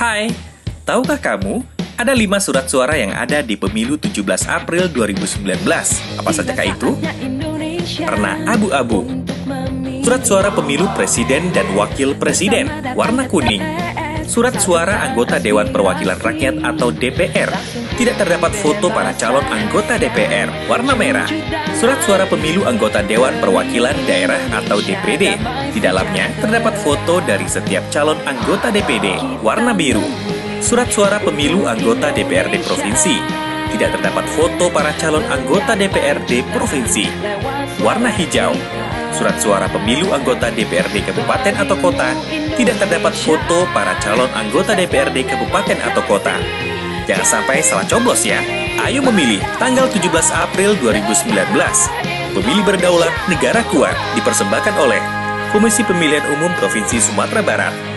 Hai, tahukah kamu ada 5 surat suara yang ada di pemilu 17 April 2019? Apa sajakah itu? Warna abu-abu. Surat suara pemilu presiden dan wakil presiden, warna kuning. Surat suara anggota Dewan Perwakilan Rakyat atau DPR. Tidak terdapat foto para calon anggota DPR, warna merah. Surat suara pemilu anggota Dewan Perwakilan Daerah atau DPD. Di dalamnya terdapat foto dari setiap calon anggota DPD, warna biru. Surat suara pemilu anggota DPRD Provinsi. Tidak terdapat foto para calon anggota DPRD Provinsi, warna hijau. Surat suara pemilu anggota DPRD Kabupaten atau Kota. Tidak terdapat foto para calon anggota DPRD Kabupaten atau Kota. Jangan sampai salah coblos ya. Ayo memilih tanggal 17 April 2019. Pemilih berdaulat, negara kuat, dipersembahkan oleh Komisi Pemilihan Umum Provinsi Sumatera Barat.